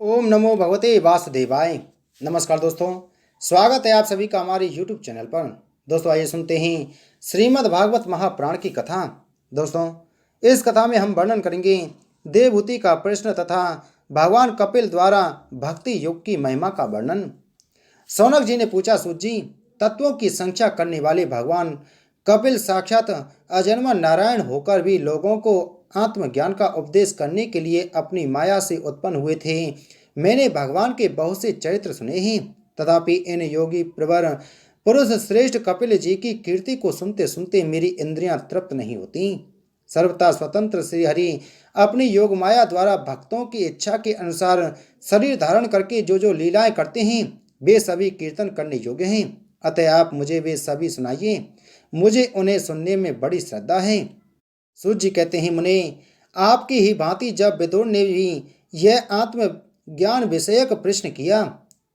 ओम नमो भगवते वासुदेवाय। नमस्कार दोस्तों, स्वागत है आप सभी का हमारे यूट्यूब चैनल पर। दोस्तों आइए सुनते हैं श्रीमद् भागवत महापुराण की कथा। दोस्तों इस कथा में हम वर्णन करेंगे देवहूति का प्रश्न तथा भगवान कपिल द्वारा भक्ति योग की महिमा का वर्णन। सौनक जी ने पूछा, सूत जी, तत्वों की संख्या करने वाले भगवान कपिल साक्षात अजन्मा नारायण होकर भी लोगों को आत्मज्ञान का उपदेश करने के लिए अपनी माया से उत्पन्न हुए थे। मैंने भगवान के बहुत से चरित्र सुने हैं, तथापि इन योगी प्रवर पुरुष श्रेष्ठ कपिल जी की कीर्ति को सुनते सुनते मेरी इंद्रियां तृप्त नहीं होती। सर्वथा स्वतंत्र श्री हरि अपनी योग माया द्वारा भक्तों की इच्छा के अनुसार शरीर धारण करके जो जो लीलाएं करते हैं वे सभी कीर्तन करने योग्य हैं। अतः आप मुझे वे सभी सुनाइए, मुझे उन्हें सुनने में बड़ी श्रद्धा है। सूत जी कहते हैं, मुने, आपकी ही भांति जब विदुर ने भी यह आत्मज्ञान विषयक प्रश्न किया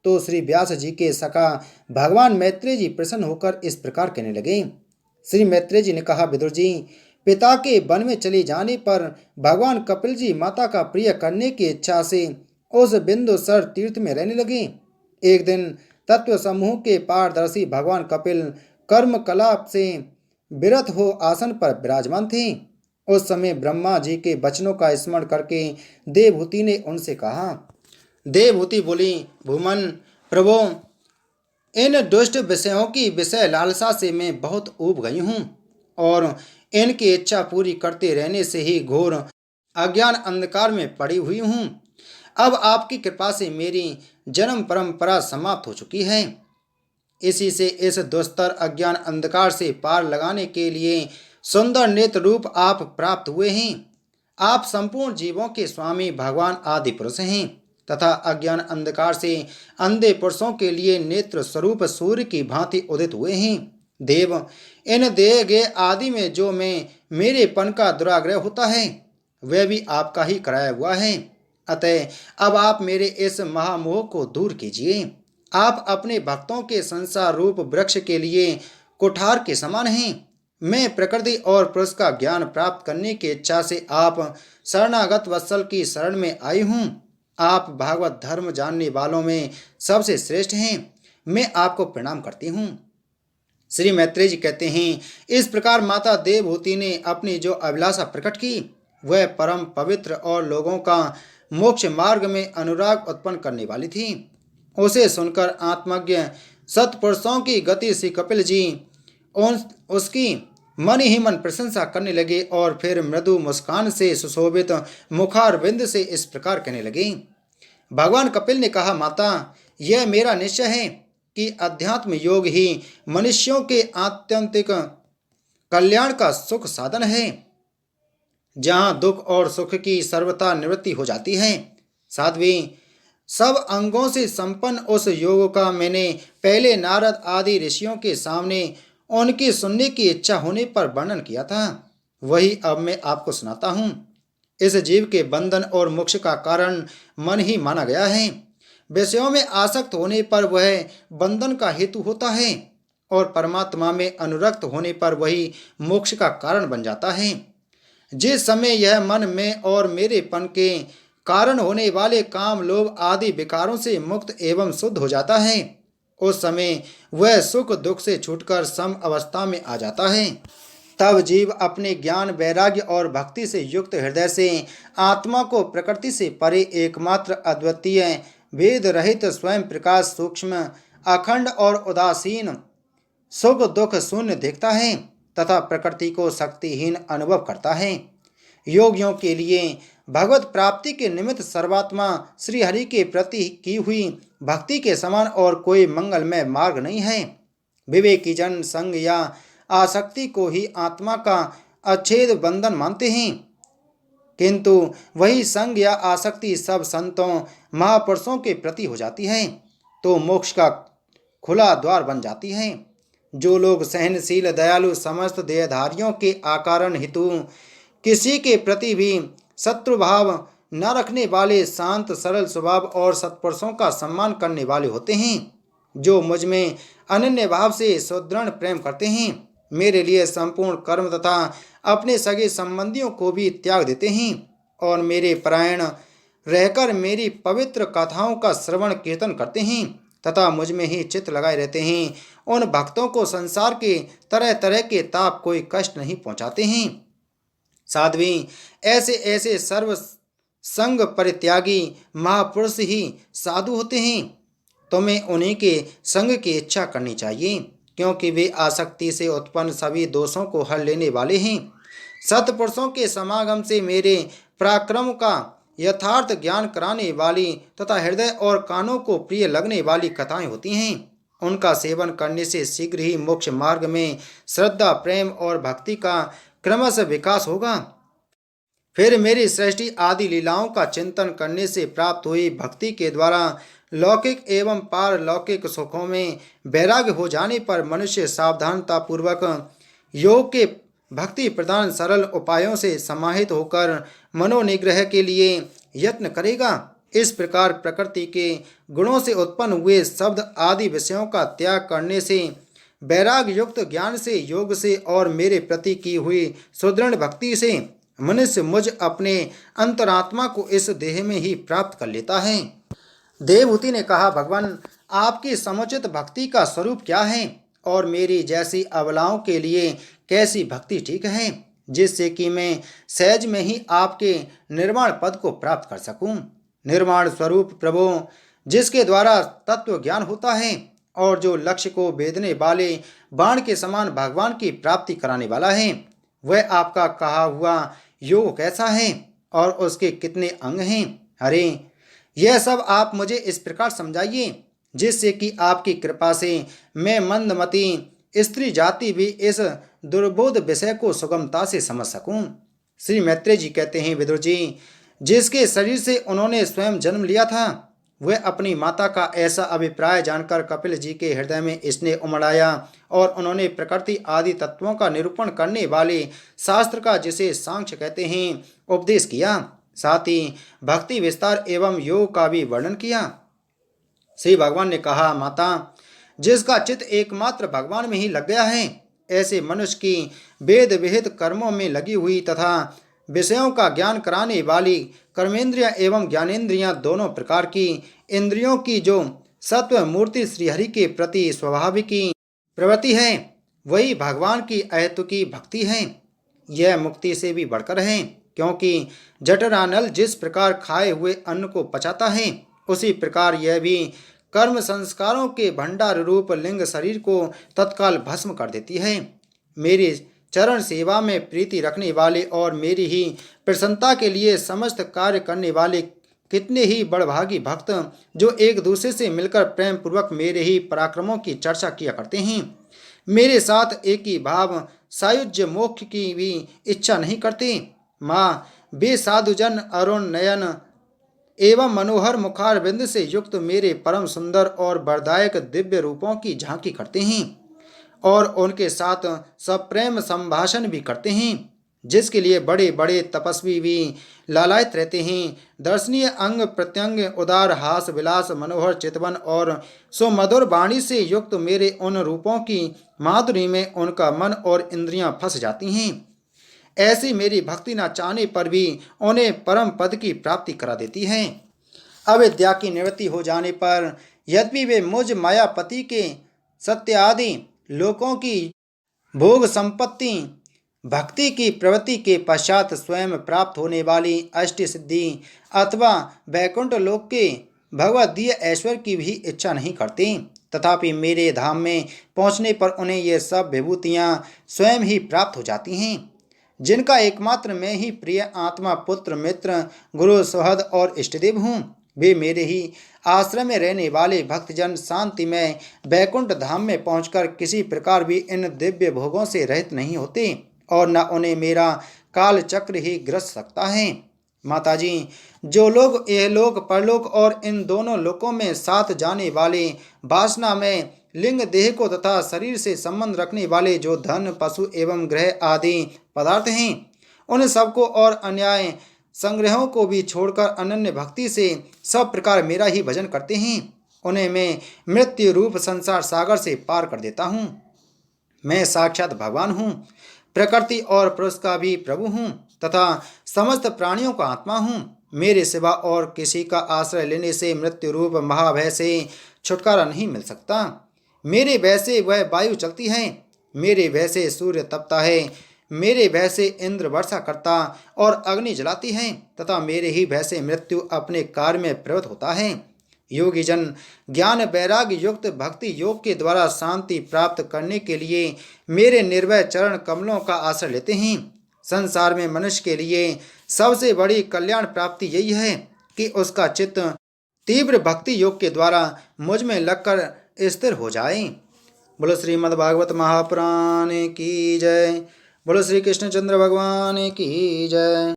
तो श्री व्यास जी के सखा भगवान मैत्रेय जी प्रसन्न होकर इस प्रकार कहने लगे। श्री मैत्रेय जी ने कहा, विदुर जी, पिता के वन में चले जाने पर भगवान कपिल जी माता का प्रिय करने की इच्छा से उस बिंदुसर तीर्थ में रहने लगे। एक दिन तत्व समूह के पारदर्शी भगवान कपिल कर्म कलाप से विरत हो आसन पर विराजमान थे। उस समय ब्रह्मा जी के वचनों का स्मरण करके देवहूति ने उनसे कहा। देवहूति बोली, भूमन प्रभो, इन दुष्ट विषयों की विषय लालसा से मैं बहुत ऊब गई हूँ और इनकी इच्छा पूरी करते रहने से ही घोर अज्ञान अंधकार में पड़ी हुई हूँ। अब आपकी कृपा से मेरी जन्म परंपरा समाप्त हो चुकी है। इसी से इस दुस्तर अज्ञान अंधकार से पार लगाने के लिए सुंदर नेत्र रूप आप प्राप्त हुए हैं। आप संपूर्ण जीवों के स्वामी भगवान आदि पुरुष हैं तथा अज्ञान अंधकार से अंधे पुरुषों के लिए नेत्र स्वरूप सूर्य की भांति उदित हुए हैं। देव, इन दिए गए आदि में जो मैं मेरेपन का दुराग्रह होता है वह भी आपका ही कराया हुआ है। अतः अब आप मेरे इस महामोह को दूर कीजिए। आप अपने भक्तों के संसार रूप वृक्ष के लिए कुठार के समान हैं। मैं प्रकृति और पुरुष का ज्ञान प्राप्त करने की इच्छा से आप शरणागत वत्सल की शरण में आई हूँ। आप भागवत धर्म जानने वालों में सबसे श्रेष्ठ हैं। मैं आपको प्रणाम करती हूँ। श्री मैत्रेय जी कहते हैं, इस प्रकार माता देवहूति ने अपनी जो अभिलाषा प्रकट की वह परम पवित्र और लोगों का मोक्ष मार्ग में अनुराग उत्पन्न करने वाली थी। उसे सुनकर आत्मज्ञ सत्पुरुषों की गति श्री कपिल जी उसकी मन ही मन प्रशंसा करने लगे और फिर मृदु मुस्कान से सुशोभित मुखारविंद से इस प्रकार कहने लगे। भगवान कपिल ने कहा, माता, यह मेरा निश्चय है कि अध्यात्म योग ही मनुष्यों के आत्यंतिक कल्याण का सुख साधन है, जहाँ दुख और सुख की सर्वथा निवृत्ति हो जाती है। साध्वी, सब अंगों से संपन्न उस योग का मैंने पहले नारद आदि ऋषियों के सामने उनकी सुनने की इच्छा होने पर वर्णन किया था, वही अब मैं आपको सुनाता हूँ। इस जीव के बंधन और मोक्ष का कारण मन ही माना गया है। विषयों में आसक्त होने पर वह बंधन का हेतु होता है और परमात्मा में अनुरक्त होने पर वही मोक्ष का कारण बन जाता है। जिस समय यह मन में और मेरेपन के कारण होने वाले काम लोभ आदि विकारों से मुक्त एवं शुद्ध हो जाता है, उस समय वह सुख दुख से छूटकर सम अवस्था में आ जाता है। तब जीव अपने ज्ञान वैराग्य और भक्ति से युक्त हृदय से आत्मा को प्रकृति से परे एकमात्र अद्वितीय भेद रहित स्वयं प्रकाश सूक्ष्म अखंड और उदासीन सुख दुख शून्य देखता है तथा प्रकृति को शक्तिहीन अनुभव करता है। योगियों के लिए भगवत प्राप्ति के निमित्त सर्वात्मा श्री हरि के प्रति की हुई भक्ति के समान और कोई मंगलमय मार्ग नहीं है। विवेकी जन संग या आसक्ति को ही आत्मा का अच्छेद बंधन मानते हैं, किंतु वही संग या आसक्ति सब संतों महापुरुषों के प्रति हो जाती है तो मोक्ष का खुला द्वार बन जाती है। जो लोग सहनशील दयालु समस्त देहधारियों के आकारण हेतु किसी के प्रति भी शत्रुभाव न रखने वाले शांत सरल स्वभाव और सत्पुरुषों का सम्मान करने वाले होते हैं, जो मुझ में अनन्य भाव से सुदृढ़ प्रेम करते हैं, मेरे लिए संपूर्ण कर्म तथा अपने सगे संबंधियों को भी त्याग देते हैं और मेरे परायण रहकर मेरी पवित्र कथाओं का श्रवण कीर्तन करते हैं तथा मुझ में ही चित्त लगाए रहते हैं, उन भक्तों को संसार के तरह तरह के ताप कोई कष्ट नहीं पहुंचाते हैं। साध्वी, ऐसे ऐसे सर्व संग परित्यागी महापुरुष ही साधु होते हैं। तुम्हें उन्हीं के संग की इच्छा करनी चाहिए, क्योंकि वे आसक्ति से उत्पन्न सभी दोषों को हर लेने वाले हैं। सत्पुरुषों के समागम से मेरे पराक्रम का यथार्थ ज्ञान कराने वाली तथा हृदय और कानों को प्रिय लगने वाली कथाएं होती हैं। उनका सेवन करने से शीघ्र ही मोक्ष मार्ग में श्रद्धा, प्रेम और भक्ति का क्रमशः विकास होगा। फिर मेरी सृष्टि आदि लीलाओं का चिंतन करने से प्राप्त हुई भक्ति के द्वारा लौकिक एवं पारलौकिक सुखों में वैराग्य हो जाने पर मनुष्य सावधानता पूर्वक योग के भक्ति प्रदान सरल उपायों से समाहित होकर मनोनिग्रह के लिए यत्न करेगा। इस प्रकार प्रकृति के गुणों से उत्पन्न हुए शब्द आदि विषयों का त्याग करने से, वैराग्य युक्त ज्ञान से, योग से और मेरे प्रति की हुई सुदृढ़ भक्ति से मनुष्य मुझ अपने अंतरात्मा को इस देह में ही प्राप्त कर लेता है। देवहूति ने कहा, भगवान, आपकी समुचित भक्ति का स्वरूप क्या है और मेरी जैसी अबलाओं के लिए कैसी भक्ति ठीक है, जिससे कि मैं सहज में ही आपके निर्वाण पद को प्राप्त कर सकूं। निर्वाण स्वरूप प्रभु, जिसके द्वारा तत्व ज्ञान होता है और जो लक्ष्य को भेदने वाले बाण के समान भगवान की प्राप्ति कराने वाला है, वह आपका कहा हुआ योग कैसा है और उसके कितने अंग हैं? अरे, यह सब आप मुझे इस प्रकार समझाइए, जिससे कि आपकी कृपा से मैं मंदमती स्त्री जाति भी इस दुर्बोध विषय को सुगमता से समझ सकूं। श्री मैत्रेय जी कहते हैं, विदुर जी, जिसके शरीर से उन्होंने स्वयं जन्म लिया था, वह अपनी माता का ऐसा अभिप्राय जानकर कपिल जी के हृदय में स्नेह उमड़ाया और उन्होंने प्रकृति आदि तत्वों का निरूपण करने वाले शास्त्र का, जिसे सांख्य कहते हैं, उपदेश किया। साथ ही भक्ति विस्तार एवं योग का भी वर्णन किया। श्री भगवान ने कहा, माता, जिसका चित्त एकमात्र भगवान में ही लग गया है, ऐसे मनुष्य की वेद विहित कर्मों में लगी हुई तथा विषयों का ज्ञान कराने वाली कर्मेंद्रियां एवं ज्ञानेंद्रियां दोनों प्रकार की इंद्रियों की जो सत्व मूर्ति श्रीहरि के प्रति स्वाभाविकी प्रवृत्ति है, वही भगवान की अहेतुकी भक्ति है। यह मुक्ति से भी बढ़कर है, क्योंकि जठरानल जिस प्रकार खाए हुए अन्न को पचाता है, उसी प्रकार यह भी कर्म संस्कारों के भंडार रूप लिंग शरीर को तत्काल भस्म कर देती है। मेरी चरण सेवा में प्रीति रखने वाले और मेरी ही प्रसन्नता के लिए समस्त कार्य करने वाले कितने ही बड़भागी भक्त, जो एक दूसरे से मिलकर प्रेम पूर्वक मेरे ही पराक्रमों की चर्चा किया करते हैं, मेरे साथ एक ही भाव सायुज्य मोक्ष की भी इच्छा नहीं करते। माँ, वे साधुजन अरुण नयन एवं मनोहर मुखारबिंद से युक्त मेरे परम सुंदर और वरदायक दिव्य रूपों की झांकी करते हैं और उनके साथ सप्रेम संभाषण भी करते हैं, जिसके लिए बड़े बड़े तपस्वी भी लालायित रहते हैं। दर्शनीय अंग प्रत्यंग, उदार हास विलास, मनोहर चितवन और सुमधुर वाणी से युक्त मेरे उन रूपों की माधुरी में उनका मन और इंद्रियां फंस जाती हैं। ऐसी मेरी भक्ति न चाहने पर भी उन्हें परम पद की प्राप्ति करा देती है। अविद्या की निवृत्ति हो जाने पर यद्यपि वे मुझ मायापति के सत्य आदि लोकों की भोग संपत्ति भक्ति की प्रवृत्ति के पश्चात स्वयं प्राप्त होने वाली अष्ट सिद्धि अथवा वैकुंठ लोक के भगवदीय ऐश्वर्य की भी इच्छा नहीं करते, तथापि मेरे धाम में पहुंचने पर उन्हें ये सब विभूतियां स्वयं ही प्राप्त हो जाती हैं, जिनका एकमात्र मैं ही प्रिय आत्मा, पुत्र, मित्र, गुरु, सुहृद और इष्टदेव हूँ। वे मेरे ही आश्रम में रहने वाले भक्तजन शांतिमय वैकुंठ धाम में पहुंचकर किसी प्रकार भी इन दिव्य भोगों से रहित नहीं होते और न उन्हें मेरा काल चक्र ही ग्रस सकता है। माताजी, जो लोग यहलोक परलोक और इन दोनों लोकों में साथ जाने वाले वासना में लिंग देह को तथा शरीर से संबंध रखने वाले जो धन, पशु एवं ग्रह आदि पदार्थ हैं, उन सबको और अन्याय संग्रहों को भी छोड़कर अनन्य भक्ति से सब प्रकार मेरा ही भजन करते हैं, उन्हें मैं मृत्यु रूप संसार सागर से पार कर देता हूँ। मैं साक्षात भगवान हूँ, प्रकृति और पुरुष का भी प्रभु हूँ तथा समस्त प्राणियों का आत्मा हूँ। मेरे सिवा और किसी का आश्रय लेने से मृत्यु रूप महाभय से छुटकारा नहीं मिल सकता। मेरे भय से वह वायु चलती है, मेरे भय से सूर्य तपता है, मेरे भय से इंद्र वर्षा करता और अग्नि जलाती है, तथा मेरे ही भय से मृत्यु अपने कार्य में प्रवृत्त होता है। योगी जन ज्ञान वैराग्य युक्त भक्ति योग के द्वारा शांति प्राप्त करने के लिए मेरे निर्भय चरण कमलों का आश्रय लेते हैं। संसार में मनुष्य के लिए सबसे बड़ी कल्याण प्राप्ति यही है कि उसका चित्त तीव्र भक्ति योग के द्वारा मुझ में लगकर स्थिर हो जाए। बोलो श्रीमद् भागवत महापुराण की जय। बोलो श्री कृष्णचंद्र भगवान की जय।